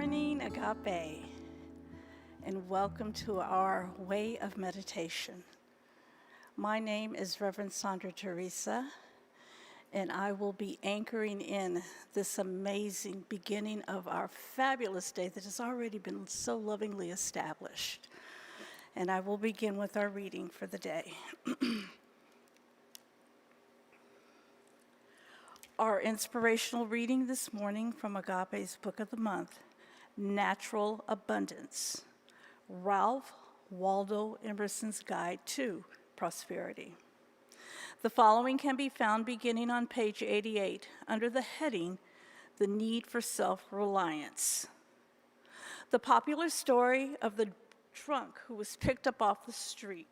morning, Agape, and welcome to our way of meditation. My name is Reverend Sandra Teresa, and I will be anchoring in this amazing beginning of our fabulous day that has already been so lovingly established. And I will begin with our reading for the day. Our inspirational reading this morning from Agape's Book of the Month, Natural Abundance, Ralph Waldo Emerson's Guide to Prosperity. The following can be found beginning on page 88 under the heading, The Need for Self-Reliance. The popular story of the drunk who was picked up off the street,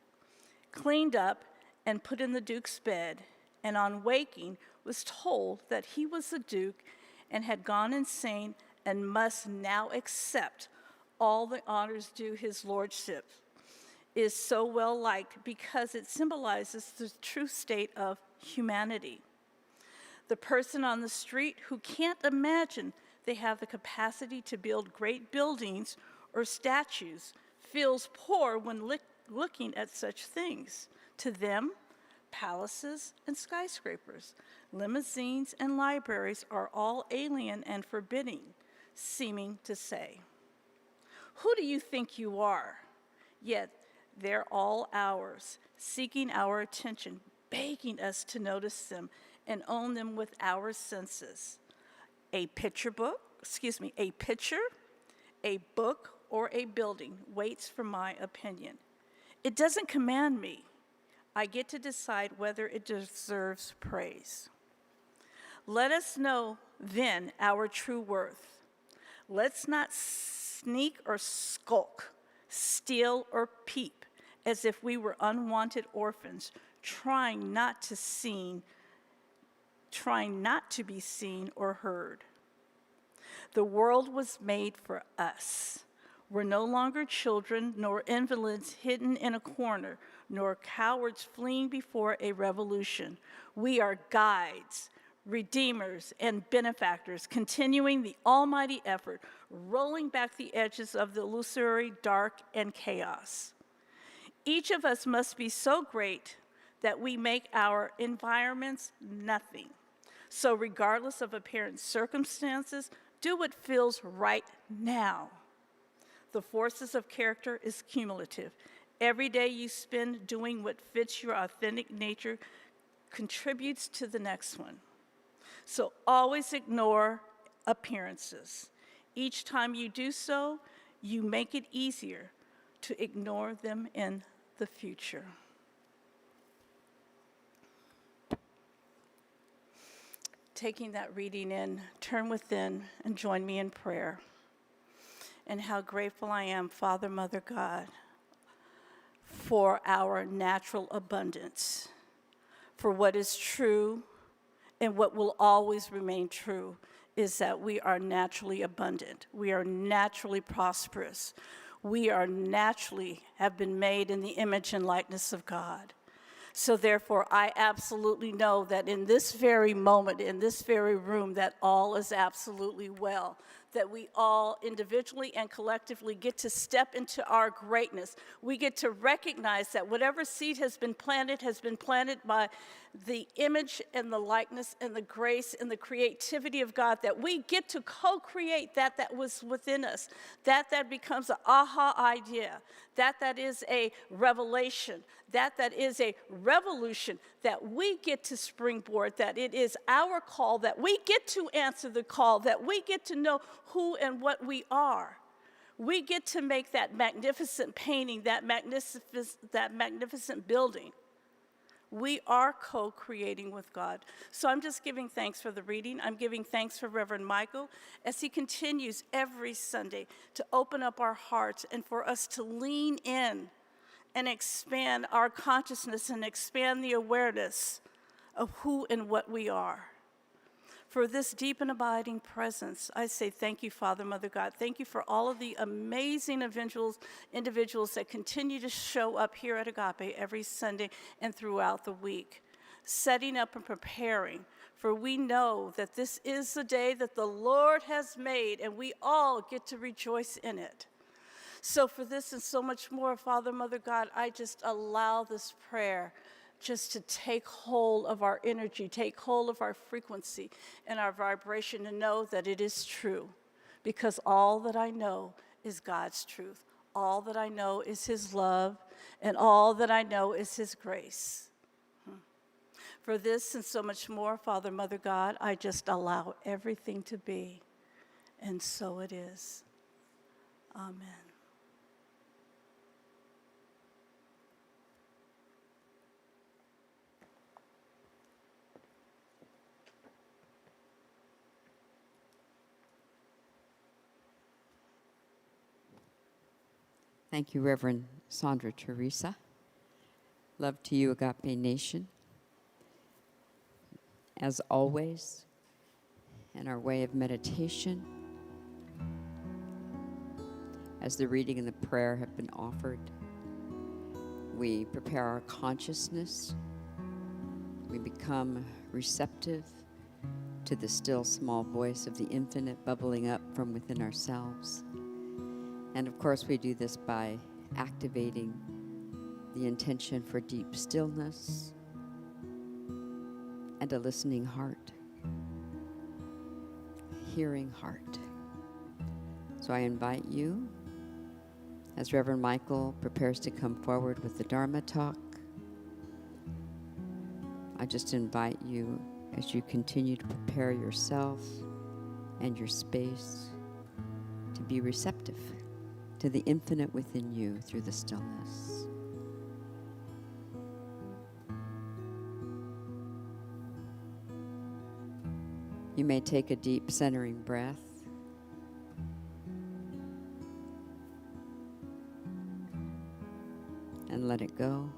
cleaned up, and put in the Duke's bed, and on waking was told that he was the Duke and had gone insane and must now accept all the honors due his lordship, is so well liked because it symbolizes the true state of humanity. The person on the street who can't imagine they have the capacity to build great buildings or statues feels poor when looking at such things. To them, palaces and skyscrapers, limousines and libraries are all alien and forbidding, seeming to say, "Who do you think you are?" Yet they're all ours, seeking our attention, begging us to notice them and own them with our senses. A picture, a book, or a building waits for my opinion. It doesn't command me. I get to decide whether it deserves praise. Let us know then our true worth. Let's not sneak or skulk, steal or peep, as if we were unwanted orphans, trying not to be seen or heard. The world was made for us. We're no longer children, nor invalids hidden in a corner, nor cowards fleeing before a revolution. We are guides, redeemers, and benefactors, continuing the almighty effort, rolling back the edges of the illusory dark and chaos. Each of us must be so great that we make our environments nothing. So regardless of apparent circumstances, do what feels right now. The forces of character is cumulative. Every day you spend doing what fits your authentic nature contributes to the next one. So always ignore appearances. Each time you do so, you make it easier to ignore them in the future. Taking that reading in, turn within and join me in prayer. And how grateful I am, Father, Mother, God, for our natural abundance, for what is true and what will always remain true is that we are naturally abundant. We are naturally prosperous. We are naturally have been made in the image and likeness of God. So therefore, I absolutely know that in this very moment, in this very room, that all is absolutely well, that we all individually and collectively get to step into our greatness. We get to recognize that whatever seed has been planted by the image and the likeness and the grace and the creativity of God, that we get to co-create that was within us, that becomes an aha idea, that is a revelation, that is a revolution, that we get to springboard, that it is our call, that we get to answer the call, that we get to know who and what we are. We get to make that magnificent painting, that magnificent building. We are co-creating with God. So I'm just giving thanks for the reading. I'm giving thanks for Reverend Michael as he continues every Sunday to open up our hearts and for us to lean in and expand our consciousness and expand the awareness of who and what we are. For this deep and abiding presence, I say thank you, Father, Mother, God. Thank you for all of the amazing individuals that continue to show up here at Agape every Sunday and throughout the week. setting up and preparing, for we know that this is the day that the Lord has made, and we all get to rejoice in it. So for this and so much more, Father, Mother, God, I just allow this prayer just to take hold of our energy, take hold of our frequency and our vibration, and know that it is true, because all that I know is God's truth. All that I know is his love, and all that I know is his grace. For this and so much more, Father, Mother, God, I just allow everything to be, and so it is. Amen. Thank you, Reverend Sandra Teresa. Love to you, Agape Nation. As always, in our way of meditation, as the reading and the prayer have been offered, we prepare our consciousness. We become receptive to the still small voice of the infinite bubbling up from within ourselves. And of course, we do this by activating the intention for deep stillness and a listening heart, hearing heart. So I invite you, as Reverend Michael prepares to come forward with the Dharma talk, I just invite you, as you continue to prepare yourself and your space, to be receptive to the infinite within you through the stillness. You may take a deep centering breath. And let it go.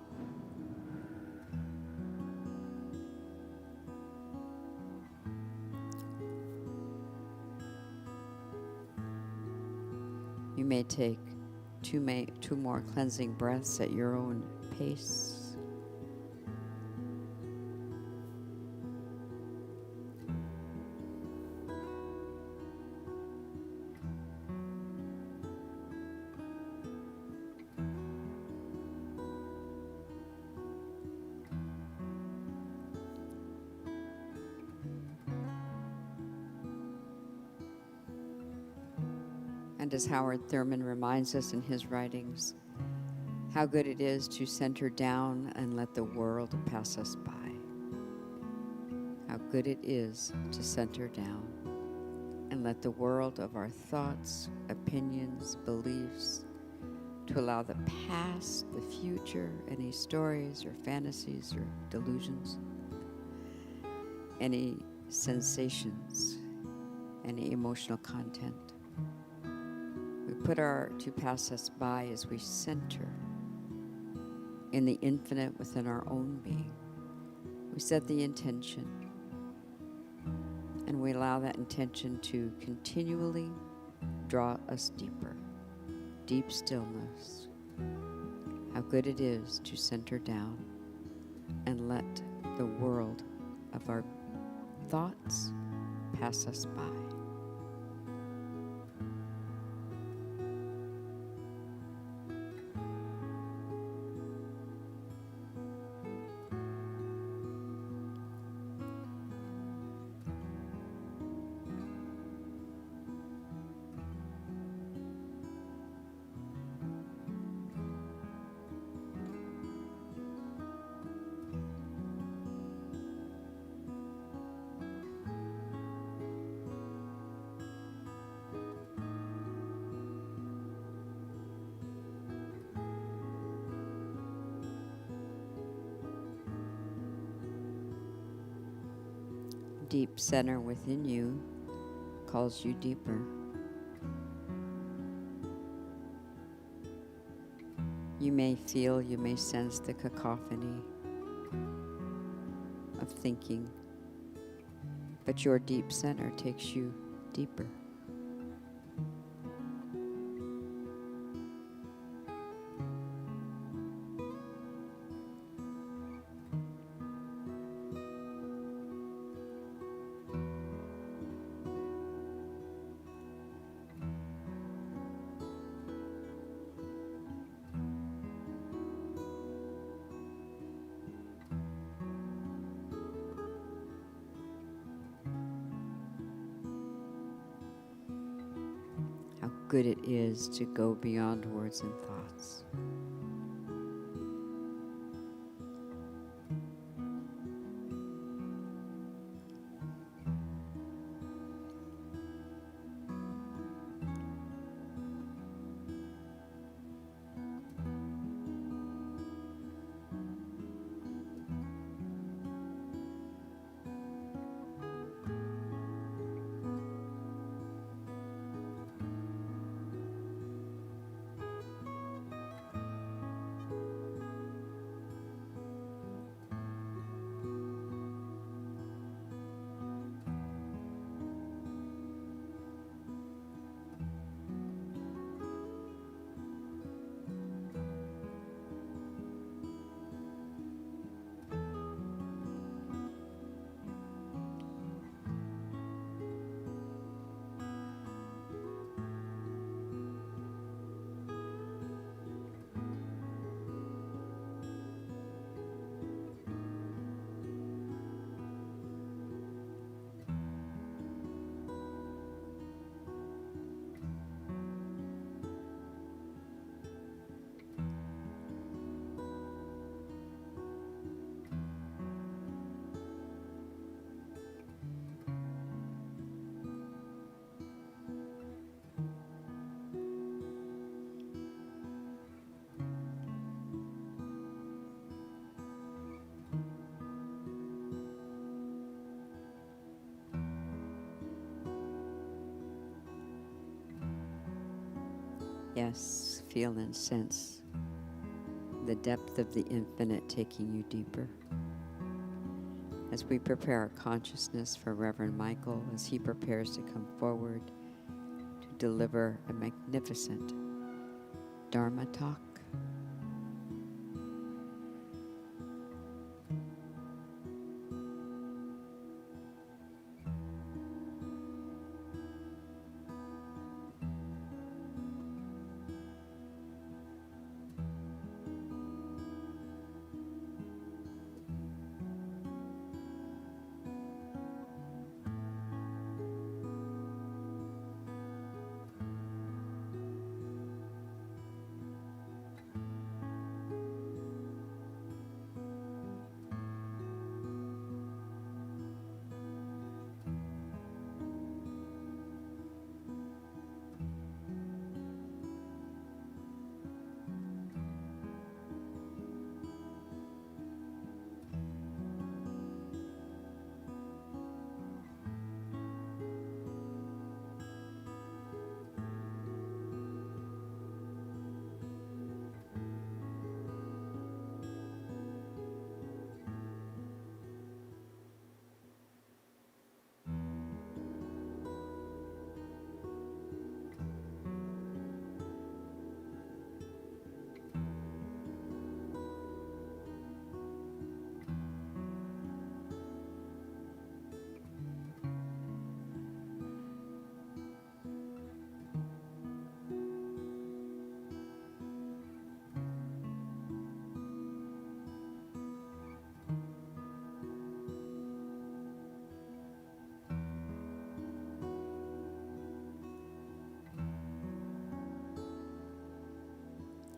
You may take two more cleansing breaths at your own pace. And as Howard Thurman reminds us in his writings, how good it is to center down and let the world pass us by. How good it is to center down and let the world of our thoughts, opinions, beliefs, to allow the past, the future, any stories or fantasies or delusions, any sensations, any emotional content. We put our to pass us by as we center in the infinite within our own being. We set the intention, and we allow that intention to continually draw us deeper. Deep stillness. How good it is to center down and let the world of our thoughts pass us by. Deep center within you calls you deeper. You may feel, you may sense the cacophony of thinking, but your deep center takes you deeper. good it is to go beyond words and thoughts. Yes, feel and sense the depth of the infinite taking you deeper. As we prepare our consciousness for Reverend Michael as he prepares to come forward to deliver a magnificent Dharma talk.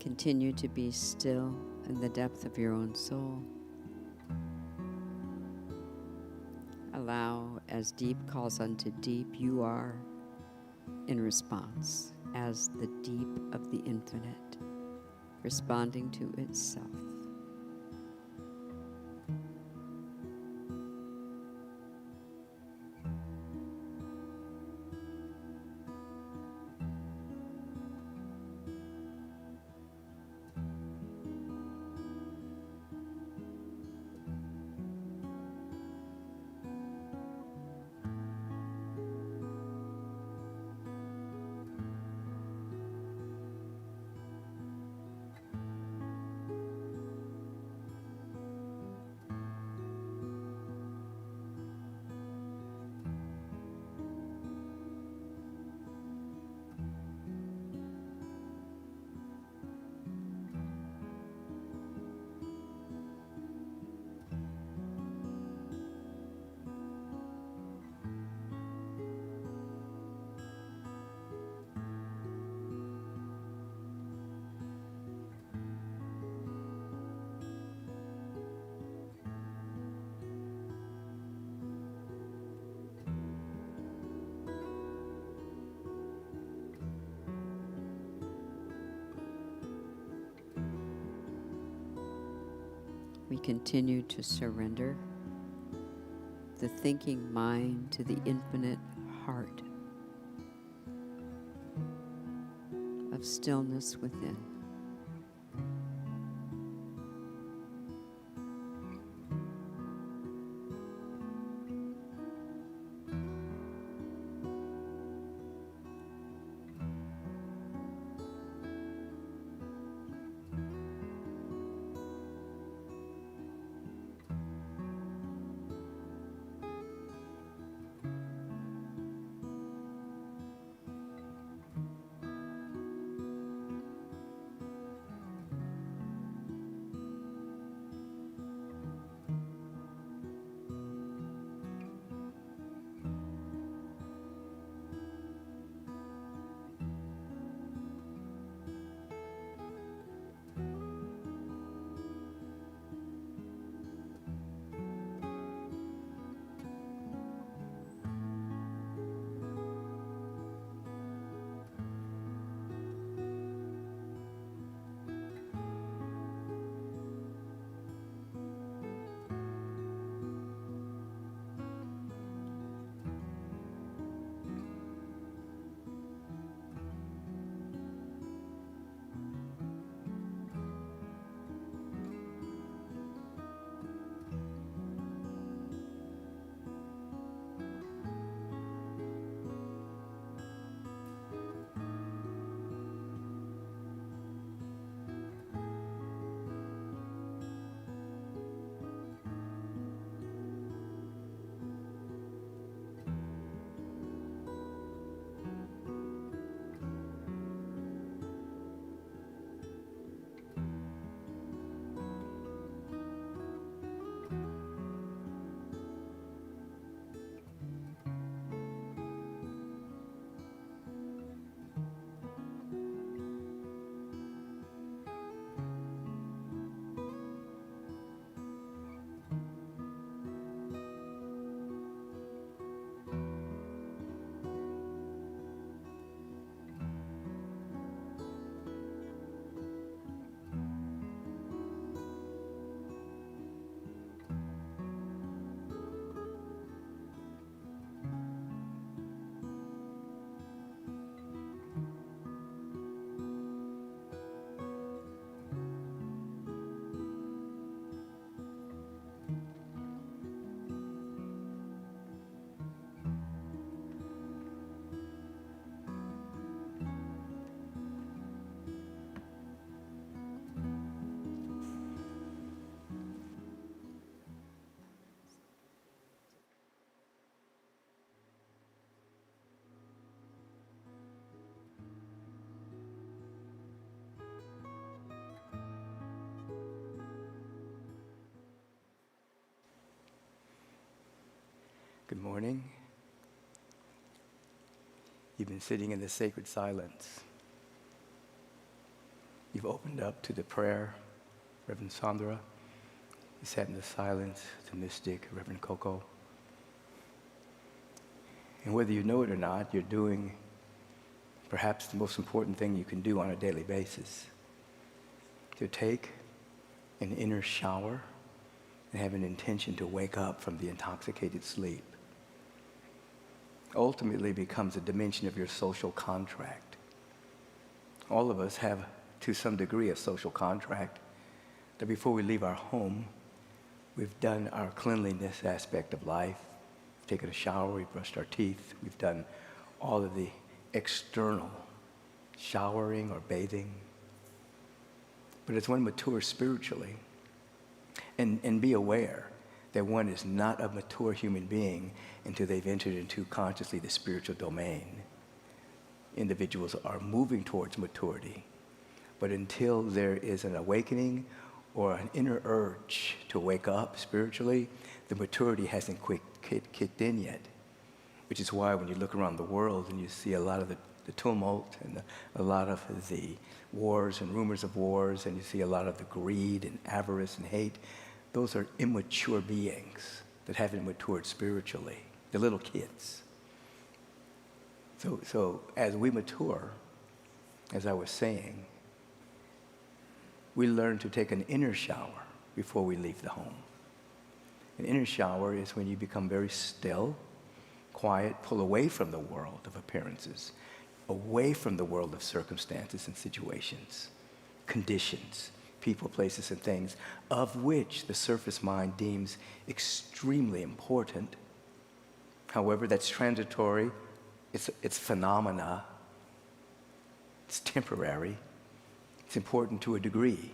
Continue to be still in the depth of your own soul. Allow, as deep calls unto deep, you are in response as the deep of the infinite, responding to itself. we continue to surrender the thinking mind to the infinite heart of stillness within. Good morning. You've been sitting in the sacred silence. You've opened up to the prayer, Reverend Sandra. You sat in the silence, the mystic, Reverend Coco. And whether you know it or not, you're doing perhaps the most important thing you can do on a daily basis. To take an inner shower and have an intention to wake up from the intoxicated sleep. Ultimately becomes a dimension of your social contract. All of us have, to some degree, a social contract that before we leave our home, we've done our cleanliness aspect of life. We've taken a shower, we've brushed our teeth, we've done all of the external showering or bathing. But as one matures spiritually, and be aware that one is not a mature human being until they've entered into consciously the spiritual domain. Individuals are moving towards maturity, but until there is an awakening or an inner urge to wake up spiritually, the maturity hasn't kicked in yet. Which is why when you look around the world and you see a lot of the tumult and a lot of the wars and rumors of wars, and you see a lot of the greed and avarice and hate, those are immature beings that haven't matured spiritually. They're little kids. So as we mature, as I was saying, we learn to take an inner shower. before we leave the home. An inner shower is when you become very still, quiet, pull away from the world of appearances, away from the world of circumstances and situations, conditions, people, places, and things, of which the surface mind deems extremely important. However, that's transitory, it's phenomena, it's temporary, it's important to a degree.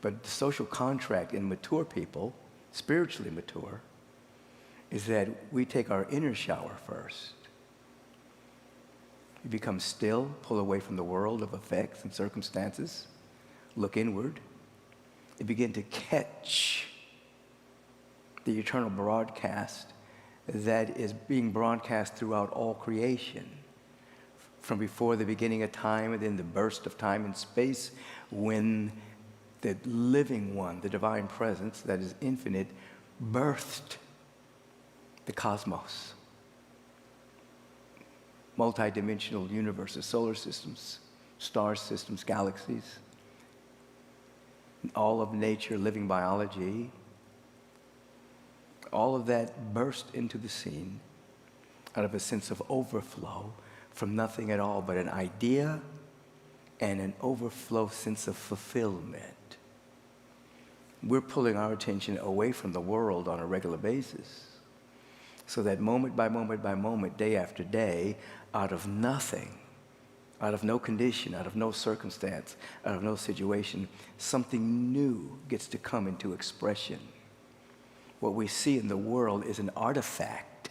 But the social contract in mature people, spiritually mature, is that we take our inner shower first. You become still, pull away from the world of effects and circumstances, look inward, and begin to catch the eternal broadcast that is being broadcast throughout all creation, from before the beginning of time and then the burst of time and space, when the living one, the divine presence that is infinite, birthed the cosmos, multidimensional universes, solar systems, star systems, galaxies, all of nature, living biology. All of that burst into the scene out of a sense of overflow from nothing at all but an idea and an overflow sense of fulfillment. We're pulling our attention away from the world on a regular basis, so that moment by moment by moment, day after day, out of nothing, out of no condition, out of no circumstance, out of no situation, something new gets to come into expression. What we see in the world is an artifact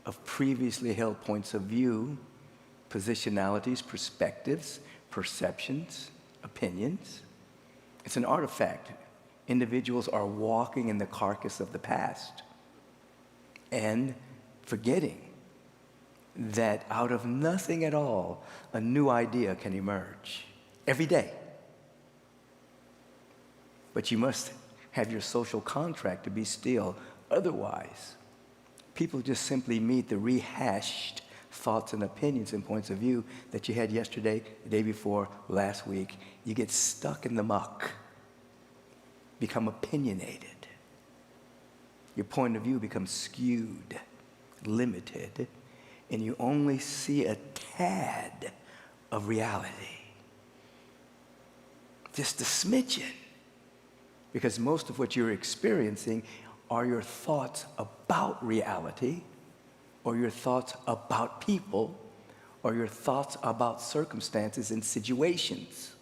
of previously held points of view, positionalities, perspectives, perceptions, opinions. It's an artifact. Individuals are walking in the carcass of the past and forgetting that out of nothing at all, a new idea can emerge every day. But you must have your social contract to be still. Otherwise, people just simply meet the rehashed thoughts and opinions and points of view that you had yesterday, the day before, last week. You get stuck in the muck, become opinionated. Your point of view becomes skewed, limited, and you only see a tad of reality. Just a smidgen. Because most of what you're experiencing are your thoughts about reality, or your thoughts about people, or your thoughts about circumstances and situations.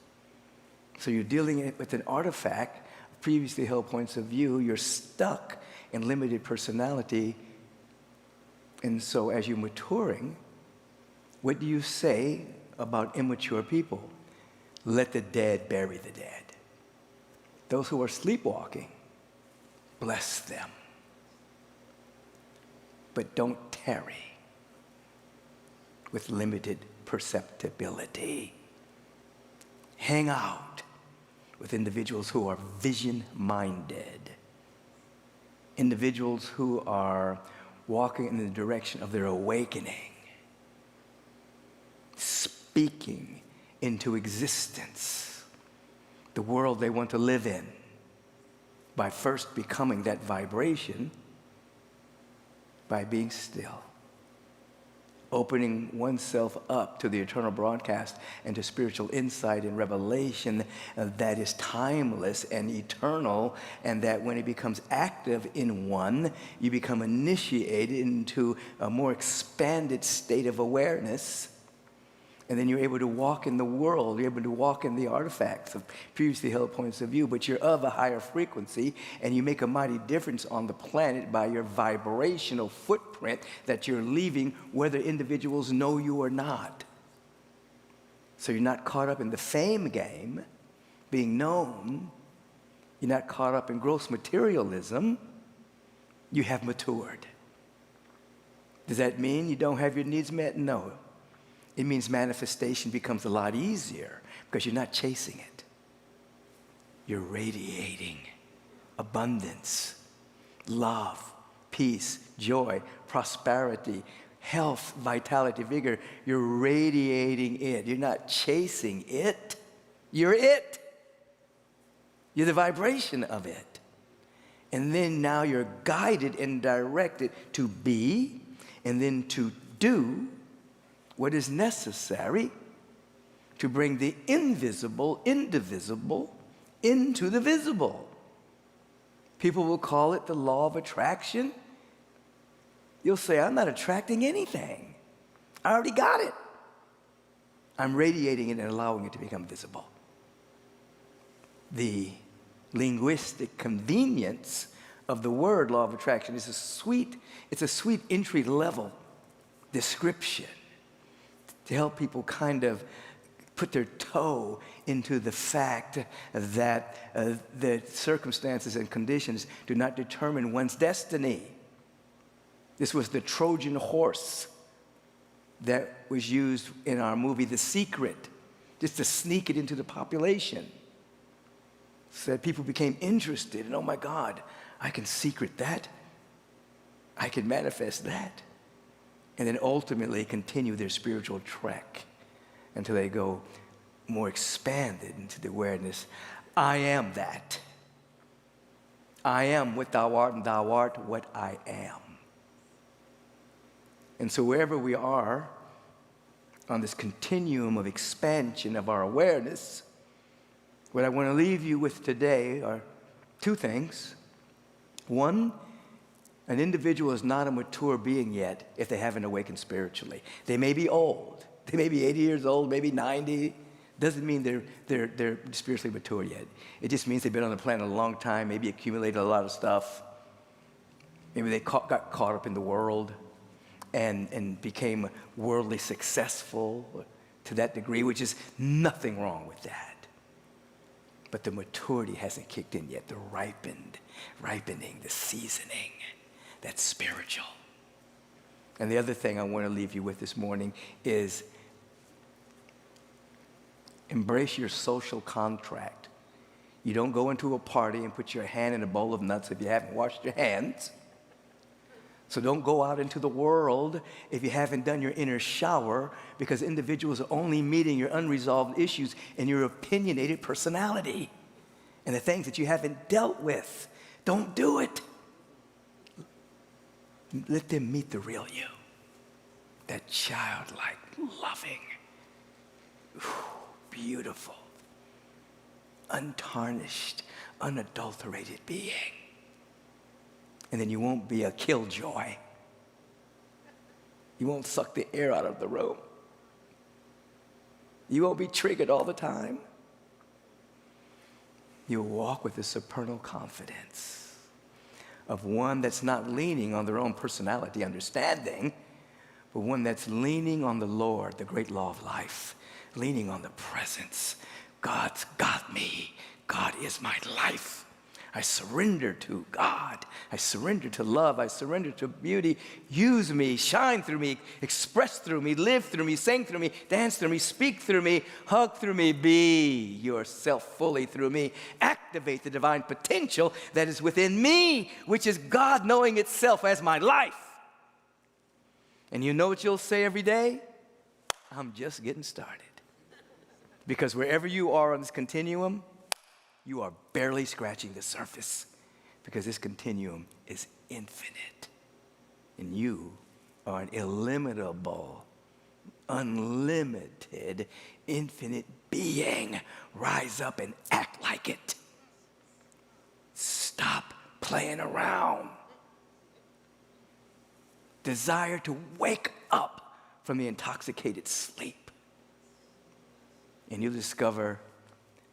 So you're dealing with an artifact of previously held points of view. You're stuck in limited personality. And so as you're maturing, what do you say about immature people? Let the dead bury the dead. Those who are sleepwalking, bless them. But don't tarry with limited perceptibility. Hang out with individuals who are vision-minded, individuals who are walking in the direction of their awakening, speaking into existence the world they want to live in by first becoming that vibration, by being still, opening oneself up to the eternal broadcast and to spiritual insight and revelation that is timeless and eternal, and that when it becomes active in one, you become initiated into a more expanded state of awareness. And then you're able to walk in the world, you're able to walk in the artifacts of previously held points of view, but you're of a higher frequency, and you make a mighty difference on the planet by your vibrational footprint that you're leaving, whether individuals know you or not. So you're not caught up in the fame game, being known. You're not caught up in gross materialism. You have matured. Does that mean you don't have your needs met? No. It means manifestation becomes a lot easier because you're not chasing it. You're radiating abundance, love, peace, joy, prosperity, health, vitality, vigor. You're radiating it. You're not chasing it. You're it. You're the vibration of it. And then now you're guided and directed to be and then to do what is necessary to bring the invisible, indivisible, into the visible. People will call it the law of attraction. You'll say, I'm not attracting anything. I already got it. I'm radiating it and allowing it to become visible. The linguistic convenience of the word law of attraction is a sweet entry level description to help people kind of put their toe into the fact that the circumstances and conditions do not determine one's destiny. This was the Trojan horse that was used in our movie The Secret, just to sneak it into the population. So that people became interested, and oh my God, I can secret that. I can manifest that. And then ultimately continue their spiritual trek until they go more expanded into the awareness, I am that. I am what thou art, and thou art what I am. And so wherever we are on this continuum of expansion of our awareness, what I want to leave you with today are two things. One, an individual is not a mature being yet if they haven't awakened spiritually. They may be old. They may be 80 years old, maybe 90. Doesn't mean they're spiritually mature yet. It just means they've been on the planet a long time, maybe accumulated a lot of stuff. Maybe they got caught up in the world and became worldly successful to that degree, which is nothing wrong with that. But the maturity hasn't kicked in yet, the ripening, the seasoning, that's spiritual. And the other thing I want to leave you with this morning is embrace your social contract. You don't go into a party and put your hand in a bowl of nuts if you haven't washed your hands. So don't go out into the world if you haven't done your inner shower, because individuals are only meeting your unresolved issues and your opinionated personality and the things that you haven't dealt with. Don't do it. Let them meet the real you, that childlike, loving, beautiful, untarnished, unadulterated being. And then you won't be a killjoy. You won't suck the air out of the room. You won't be triggered all the time. You'll walk with a supernal confidence of one that's not leaning on their own personality understanding, but one that's leaning on the Lord, the great law of life, leaning on the presence. God's got me. God is my life. I surrender to God. I surrender to love. I surrender to beauty. Use me, shine through me, express through me, live through me, sing through me, dance through me, speak through me, hug through me, be yourself fully through me. Activate the divine potential that is within me, which is God knowing itself as my life. And you know what you'll say every day? I'm just getting started. Because wherever you are on this continuum, you are barely scratching the surface, because this continuum is infinite. And you are an illimitable, unlimited, infinite being. Rise up and act like it. Stop playing around. Desire to wake up from the intoxicated sleep. And you'll discover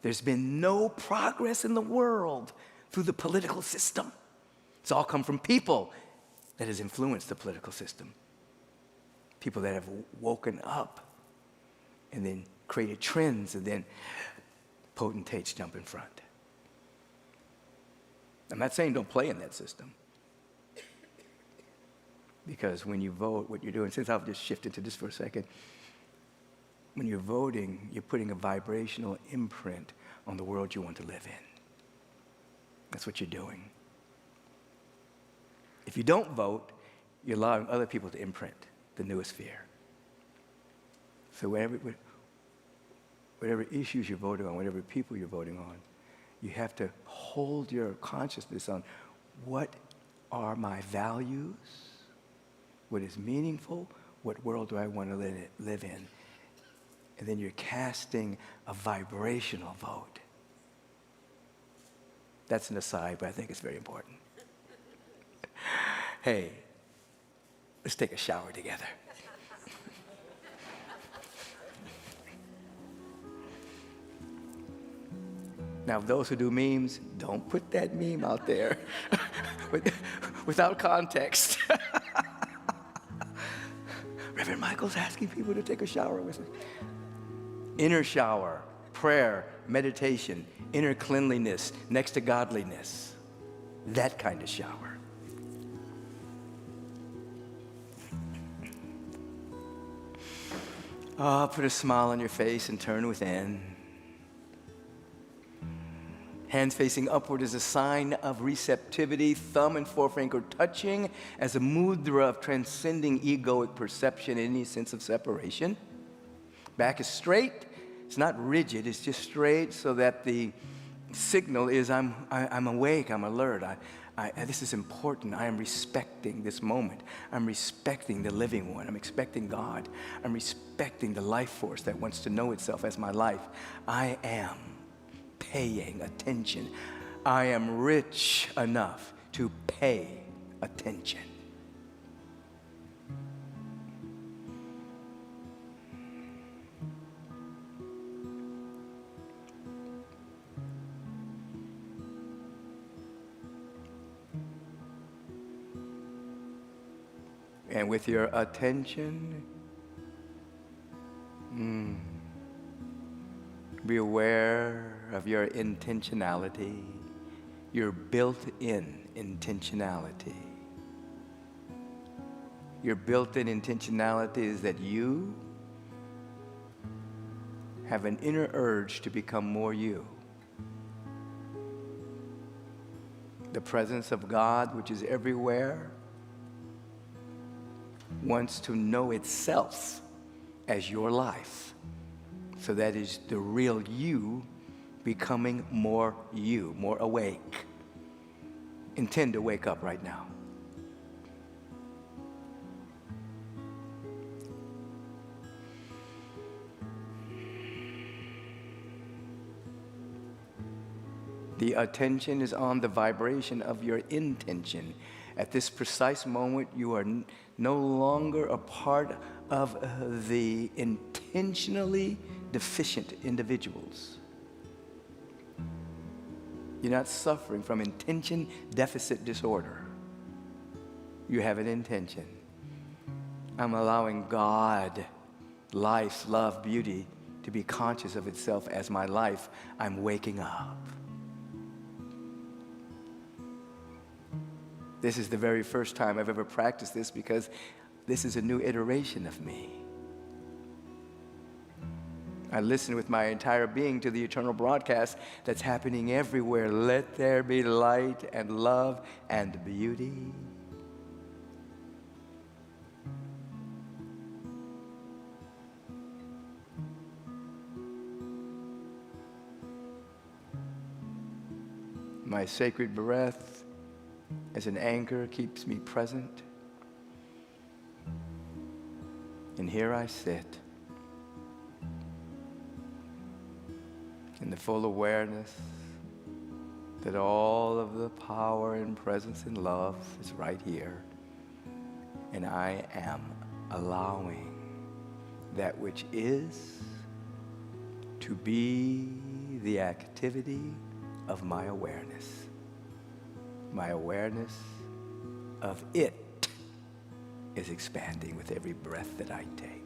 there's been no progress in the world through the political system. It's all come from people that has influenced the political system. People that have woken up and then created trends, and then potentates jump in front. I'm not saying don't play in that system. Because when you vote, what you're doing, since I'll just shift into this for a second, when you're voting, you're putting a vibrational imprint on the world you want to live in. That's what you're doing. If you don't vote, you're allowing other people to imprint the newest fear. So whatever issues you're voting on, whatever people you're voting on, You have to hold your consciousness on what are my values, what is meaningful, what world do I want to live in. And then you're casting a vibrational vote. That's an aside, but I think it's very important. Hey, let's take a shower together. Now, those who do memes, don't put that meme out there without context. Reverend Michael's asking people to take a shower with him. Inner shower, prayer, meditation, inner cleanliness next to godliness. That kind of shower. Put a smile on your face and turn within. Hands facing upward is a sign of receptivity, thumb and forefinger touching as a mudra of transcending egoic perception, any sense of separation. Back is straight. It's not rigid. It's just straight so that the signal is I'm awake, I'm alert. This is important. I am respecting this moment. I'm respecting the living one. I'm respecting God. I'm respecting the life force that wants to know itself as my life. I am paying attention. I am rich enough to pay attention. And with your attention, be aware of your intentionality, your built-in intentionality. Your built-in intentionality is that you have an inner urge to become more you. The presence of God, which is everywhere, wants to know itself as your life. So that is the real you becoming more you, more awake. Intend to wake up right now. The attention is on the vibration of your intention. At this precise moment, you are no longer a part of the intentionally deficient individuals. You're not suffering from intention deficit disorder. You have an intention. I'm allowing God, life, love, beauty, to be conscious of itself as my life. I'm waking up. This is the very first time I've ever practiced this because this is a new iteration of me. I listen with my entire being to the eternal broadcast that's happening everywhere. Let there be light and love and beauty. My sacred breath as an anchor keeps me present. And here I sit in the full awareness that all of the power and presence and love is right here. And I am allowing that which is to be the activity of my awareness. My awareness of it is expanding with every breath that I take.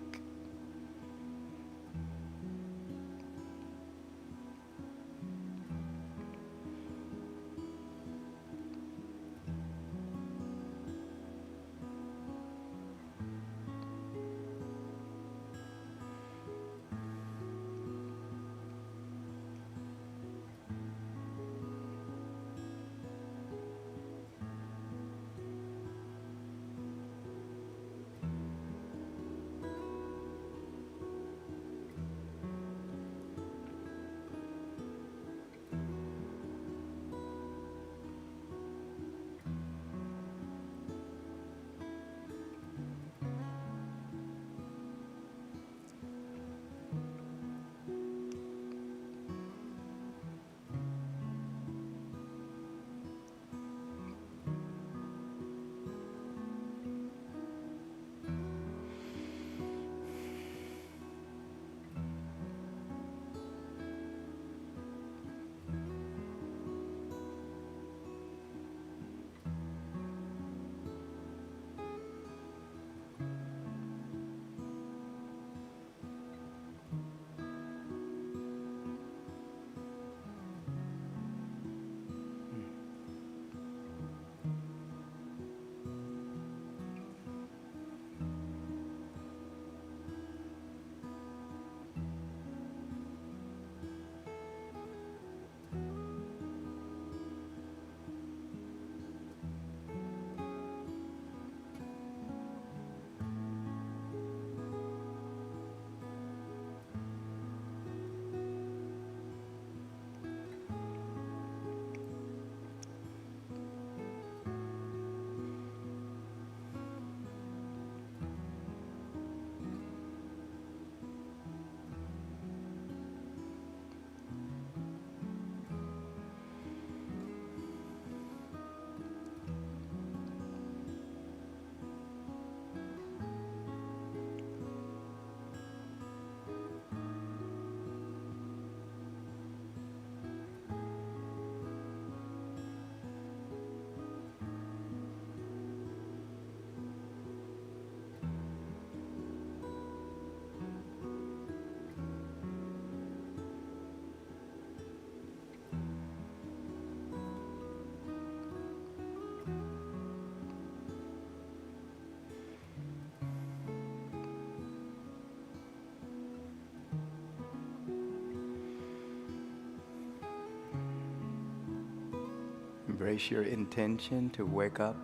embrace your intention to wake up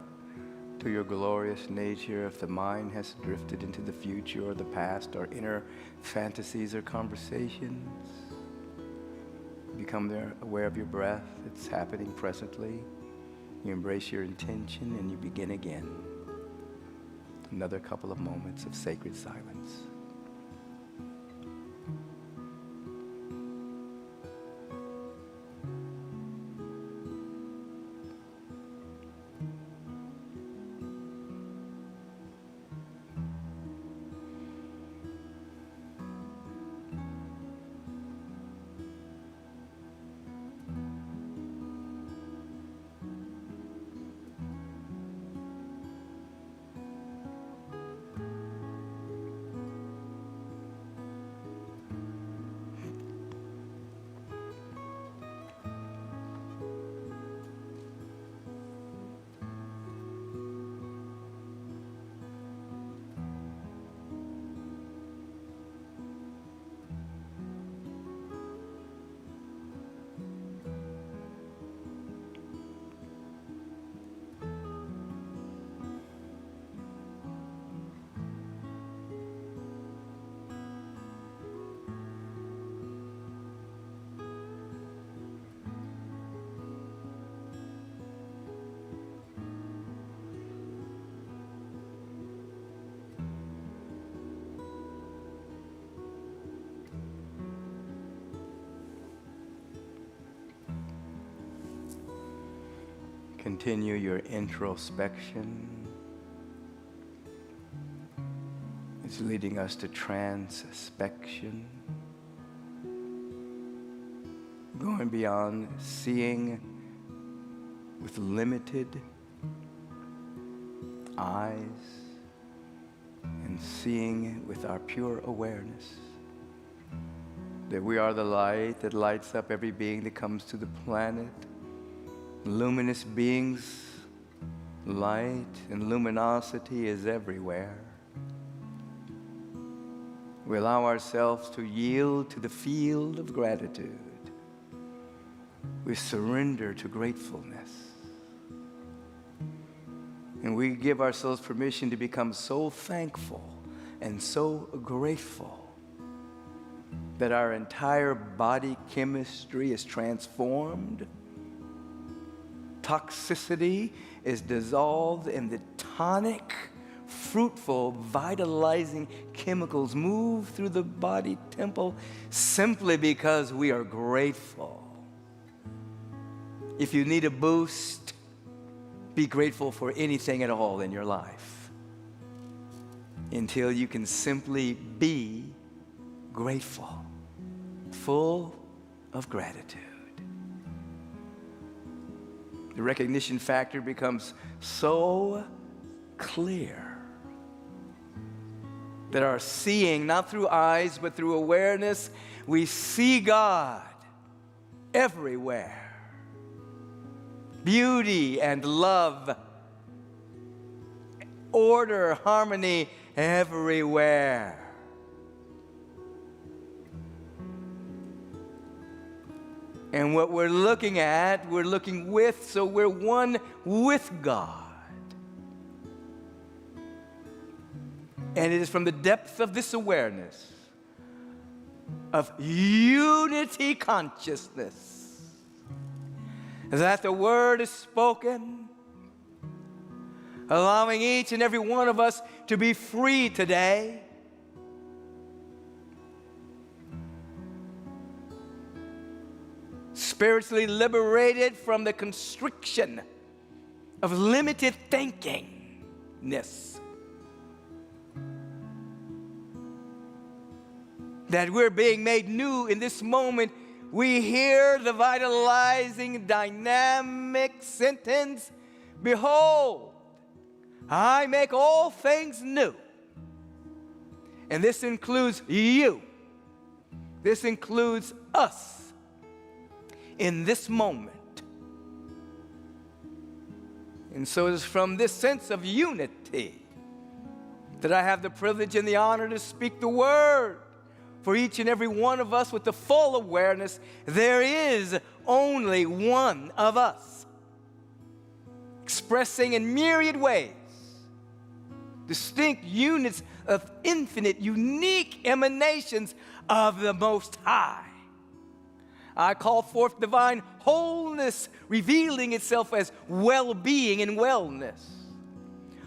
to your glorious nature. If the mind has drifted into the future or the past or inner fantasies or conversations, become there, aware of your breath. It's happening presently. You embrace your intention and you begin again. Another couple of moments of sacred silence. Continue your introspection. It's leading us to transpection, going beyond seeing with limited eyes and seeing with our pure awareness that we are the light that lights up every being that comes to the planet. Luminous beings, light and luminosity is everywhere. We allow ourselves to yield to the field of gratitude. We surrender to gratefulness. And we give ourselves permission to become so thankful and so grateful that our entire body chemistry is transformed. Toxicity is dissolved in the tonic, fruitful, vitalizing chemicals move through the body temple simply because we are grateful. If you need a boost, be grateful for anything at all in your life until you can simply be grateful, full of gratitude. The recognition factor becomes so clear that our seeing, not through eyes, but through awareness, we see God everywhere. Beauty and love, order, harmony everywhere. And what we're looking at, we're looking with, so we're one with God. And it is from the depth of this awareness of unity consciousness that the word is spoken, allowing each and every one of us to be free today. Spiritually liberated from the constriction of limited thinkingness. That we're being made new in this moment. We hear the vitalizing, dynamic sentence, "Behold, I make all things new." And this includes you. This includes us. In this moment. And so it is from this sense of unity that I have the privilege and the honor to speak the word for each and every one of us with the full awareness there is only one of us. expressing in myriad ways distinct units of infinite, unique emanations of the Most High. I call forth divine wholeness, revealing itself as well-being and wellness.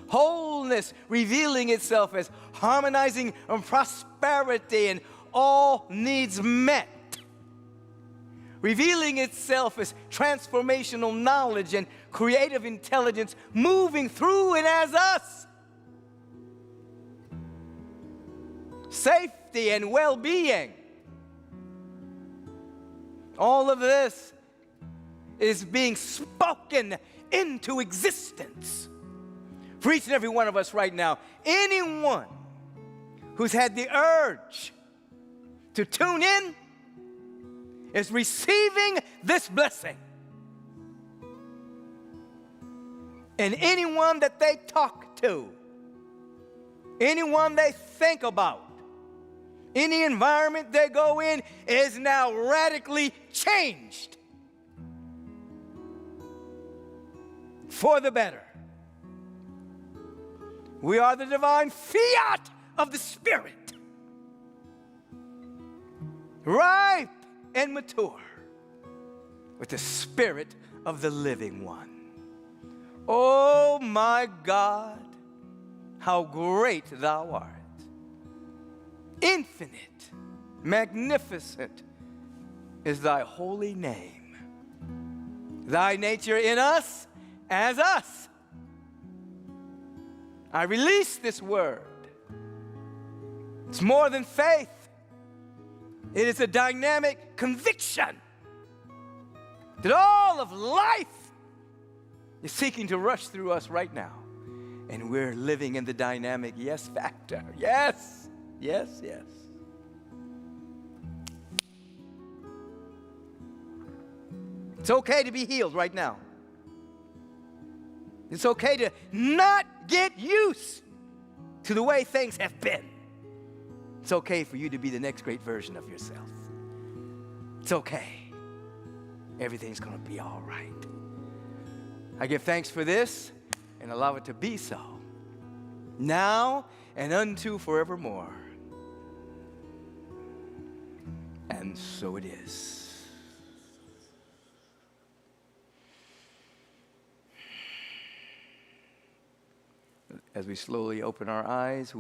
Wholeness revealing itself as harmonizing and prosperity and all needs met. Revealing itself as transformational knowledge and creative intelligence moving through and as us. Safety and well-being. All of this is being spoken into existence for each and every one of us right now. Anyone who's had the urge to tune in is receiving this blessing. And anyone that they talk to, anyone they think about, any environment they go in is now radically changed for the better. We are the divine fiat of the Spirit, ripe and mature with the Spirit of the living one. Oh my God, how great thou art. Infinite, magnificent is thy holy name. Thy nature in us as us. I release this word. It's more than faith. It is a dynamic conviction that all of life is seeking to rush through us right now. And we're living in the dynamic yes factor. Yes, yes, yes. It's okay to be healed right now. It's okay to not get used to the way things have been. It's okay for you to be the next great version of yourself. It's okay. Everything's going to be all right. I give thanks for this and allow it to be so, now and unto forevermore. And so it is. As we slowly open our eyes,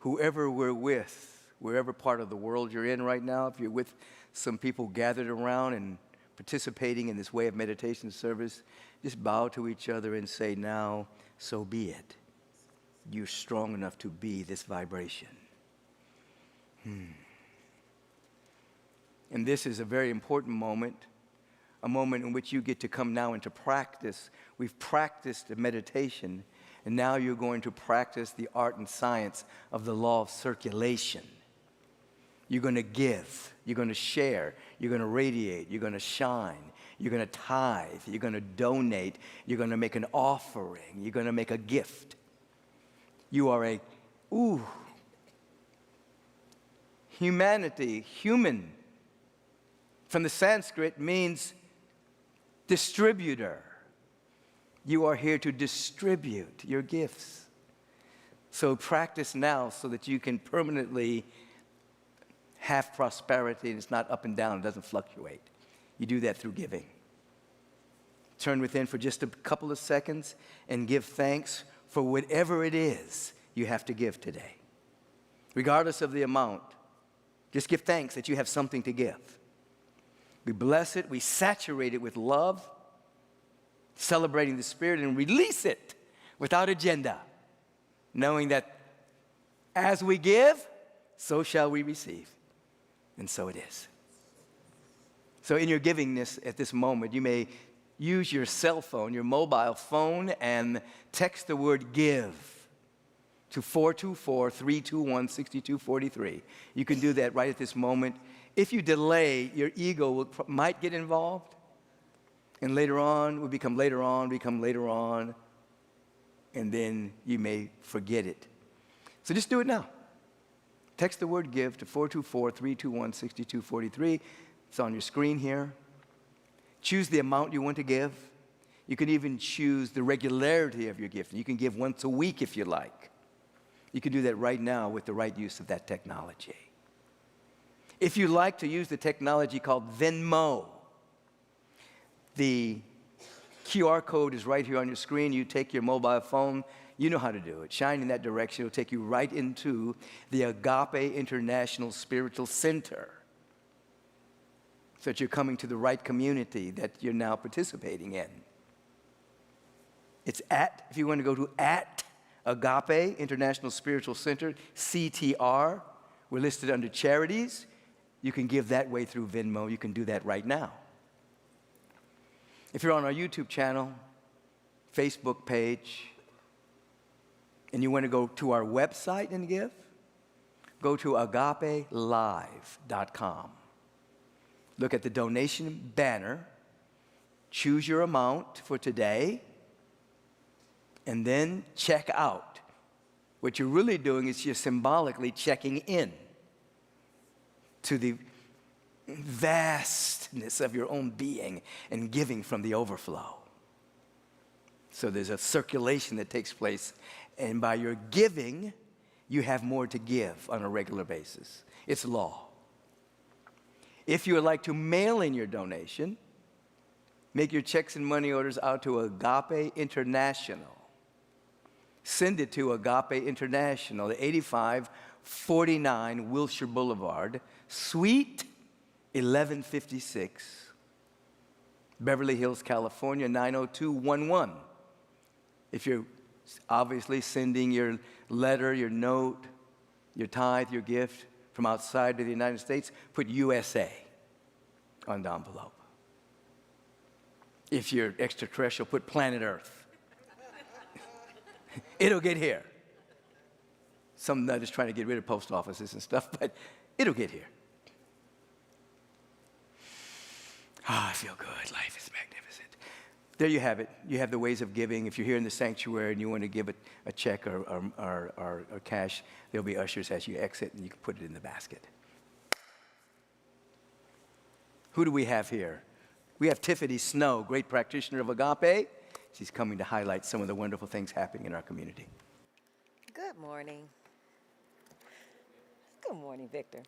whoever we're with, wherever part of the world you're in right now, if you're with some people gathered around and participating in this way of meditation service, just bow to each other and say, now, so be it. You're strong enough to be this vibration. And this is a very important moment, a moment in which you get to come now into practice. We've practiced the meditation, and now you're going to practice the art and science of the law of circulation. You're going to give, you're going to share, you're going to radiate, you're going to shine, you're going to tithe, you're going to donate, you're going to make an offering, you're going to make a gift. You are humanity, human, from the Sanskrit means distributor. You are here to distribute your gifts. So practice now so that you can permanently have prosperity, and it's not up and down, it doesn't fluctuate. You do that through giving. Turn within for just a couple of seconds and give thanks for whatever it is you have to give today. Regardless of the amount, just give thanks that you have something to give. We bless it, we saturate it with love, celebrating the Spirit, and release it without agenda, knowing that as we give, so shall we receive. And so it is. So in your givingness at this moment, you may use your cell phone, your mobile phone, and text the word give to 424-321-6243. You can do that right at this moment. If you delay, your ego might get involved. And later on, will become later on, and then you may forget it. So just do it now. Text the word give to 424-321-6243. It's on your screen here. Choose the amount you want to give. You can even choose the regularity of your gifting. You can give once a week if you like. You can do that right now with the right use of that technology. If you like to use the technology called Venmo, the QR code is right here on your screen. You take your mobile phone. You know how to do it. Shine in that direction. It'll take you right into the Agape International Spiritual Center, so that you're coming to the right community that you're now participating in. It's if you want to go to Agape International Spiritual Center, CTR, we're listed under charities. You can give that way through Venmo. You can do that right now. If you're on our YouTube channel, Facebook page, and you want to go to our website and give, go to agapelive.com. Look at the donation banner, choose your amount for today, and then check out. What you're really doing is you're symbolically checking in to the vastness of your own being and giving from the overflow. So there's a circulation that takes place, and by your giving, you have more to give on a regular basis. It's law. If you would like to mail in your donation, make your checks and money orders out to Agape International. Send it to Agape International, 8549 Wilshire Boulevard, Suite 1156, Beverly Hills, California, 90211. If you're obviously sending your letter, your note, your tithe, your gift from outside of the United States, put USA on the envelope. If you're extraterrestrial, put planet Earth. It'll get here. Some nut is trying to get rid of post offices and stuff, but it'll get here. I feel good. Life is magnificent. There you have it. You have the ways of giving. If you're here in the sanctuary and you want to give a check or cash, there'll be ushers as you exit, and you can put it in the basket. Who do we have here? We have Tiffany Snow, great practitioner of Agape. She's coming to highlight some of the wonderful things happening in our community. Good morning. Good morning, Victor.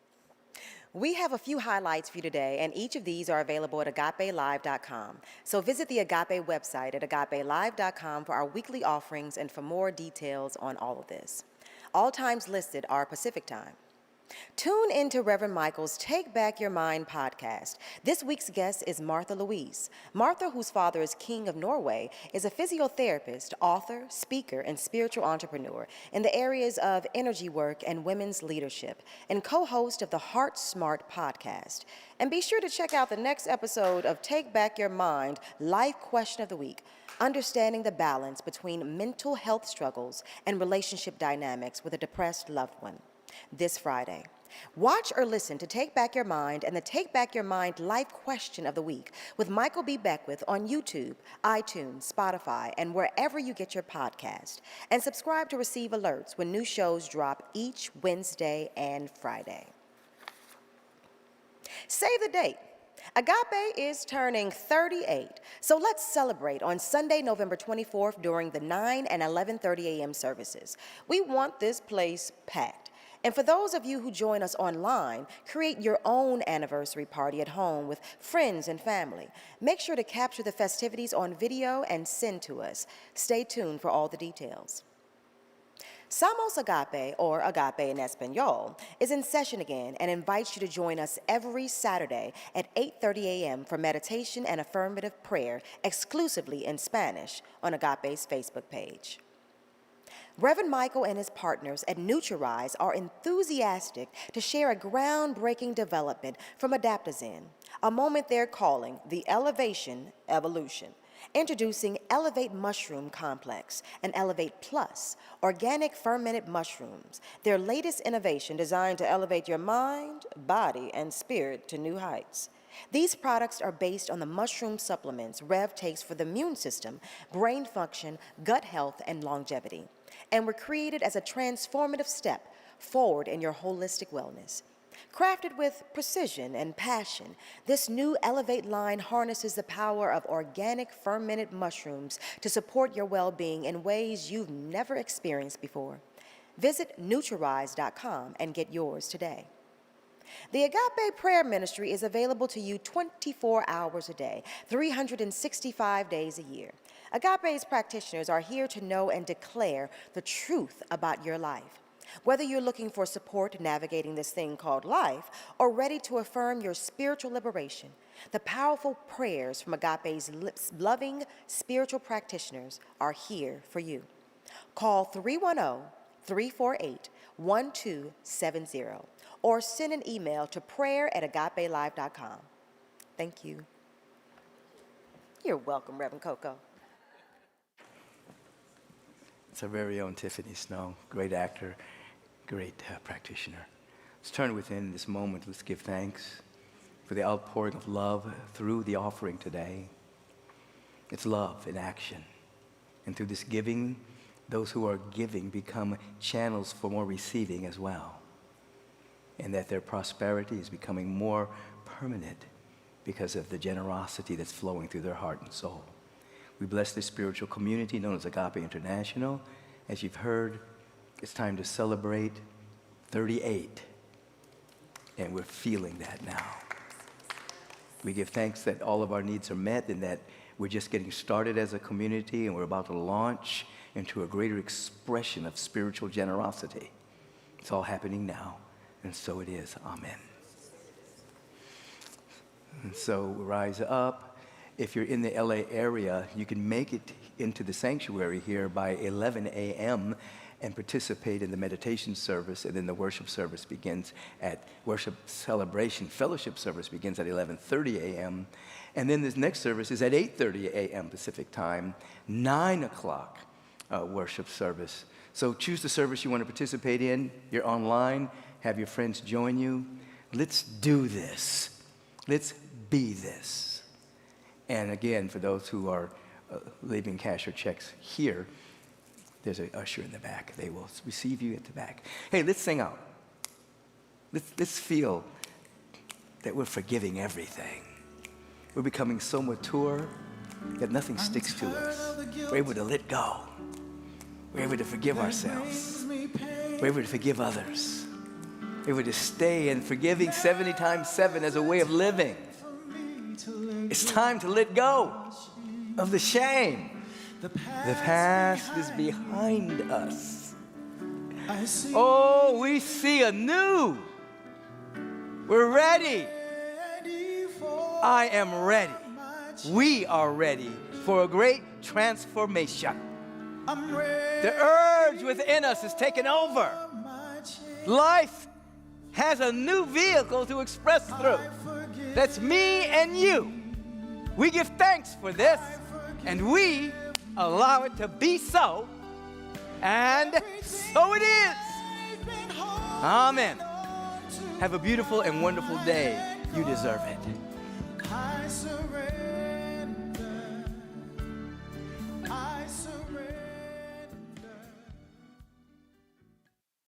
We have a few highlights for you today, and each of these are available at agapelive.com. So visit the Agape website at agapelive.com for our weekly offerings and for more details on all of this. All times listed are Pacific time. Tune into Reverend Michael's Take Back Your Mind podcast. This week's guest is Martha Louise. Martha, whose father is King of Norway, is a physiotherapist, author, speaker, and spiritual entrepreneur in the areas of energy work and women's leadership, and co-host of the Heart Smart podcast. And be sure to check out the next episode of Take Back Your Mind, Life Question of the Week, understanding the balance between mental health struggles and relationship dynamics with a depressed loved one, this Friday. Watch or listen to Take Back Your Mind and the Take Back Your Mind Life Question of the Week with Michael B. Beckwith on YouTube, iTunes, Spotify, and wherever you get your podcast. And subscribe to receive alerts when new shows drop each Wednesday and Friday. Save the date. Agape is turning 38, so let's celebrate on Sunday, November 24th during the 9 and 11:30 a.m. services. We want this place packed. And for those of you who join us online, create your own anniversary party at home with friends and family. Make sure to capture the festivities on video and send to us. Stay tuned for all the details. Somos Agape, or Agape in Espanol, is in session again and invites you to join us every Saturday at 8:30 a.m. for meditation and affirmative prayer exclusively in Spanish on Agape's Facebook page. Reverend Michael and his partners at Nutri-Rise are enthusiastic to share a groundbreaking development from Adaptogen, a moment they're calling the Elevation Evolution. Introducing Elevate Mushroom Complex and Elevate Plus, organic fermented mushrooms, their latest innovation designed to elevate your mind, body, and spirit to new heights. These products are based on the mushroom supplements Rev takes for the immune system, brain function, gut health, and longevity, and were created as a transformative step forward in your holistic wellness. Crafted with precision and passion, this new Elevate line harnesses the power of organic fermented mushrooms to support your well-being in ways you've never experienced before. Visit Nuturize.com and get yours today. The Agape Prayer Ministry is available to you 24 hours a day, 365 days a year. Agape's practitioners are here to know and declare the truth about your life. Whether you're looking for support navigating this thing called life or ready to affirm your spiritual liberation, the powerful prayers from Agape's loving spiritual practitioners are here for you. Call 310-348-1270 or send an email to prayer@agapelive.com. Thank you. You're welcome, Reverend Coco. It's our very own Tiffany Snow, great actor, great practitioner. Let's turn within this moment. Let's give thanks for the outpouring of love through the offering today. It's love in action. And through this giving, those who are giving become channels for more receiving as well. And that their prosperity is becoming more permanent because of the generosity that's flowing through their heart and soul. We bless this spiritual community known as Agape International. As you've heard, it's time to celebrate 38. And we're feeling that now. We give thanks that all of our needs are met and that we're just getting started as a community and we're about to launch into a greater expression of spiritual generosity. It's all happening now, and so it is. Amen. And so rise up. If you're in the LA area, you can make it into the sanctuary here by 11 a.m. and participate in the meditation service, and then the worship service begins at fellowship service begins at 11:30 a.m. And then this next service is at 8:30 a.m. Pacific time, 9 o'clock worship service. So choose the service you want to participate in. You're online. Have your friends join you. Let's do this. Let's be this. And again, for those who are leaving cash or checks here, there's an usher in the back. They will receive you at the back. Hey, let's sing out. Let's feel that we're forgiving everything. We're becoming so mature that nothing sticks to us. We're able to let go. We're able to forgive ourselves. We're able to forgive others. We're able to stay in forgiving 70 times 7 as a way of living. It's time to let go of the shame. The past is behind us. Oh, we see anew. We're ready. I am ready. We are ready for a great transformation. The urge within us is taken over. Life has a new vehicle to express through. That's me and you. We give thanks for this, and we allow it to be so, and so it is. Amen. Have a beautiful and wonderful day. You deserve it.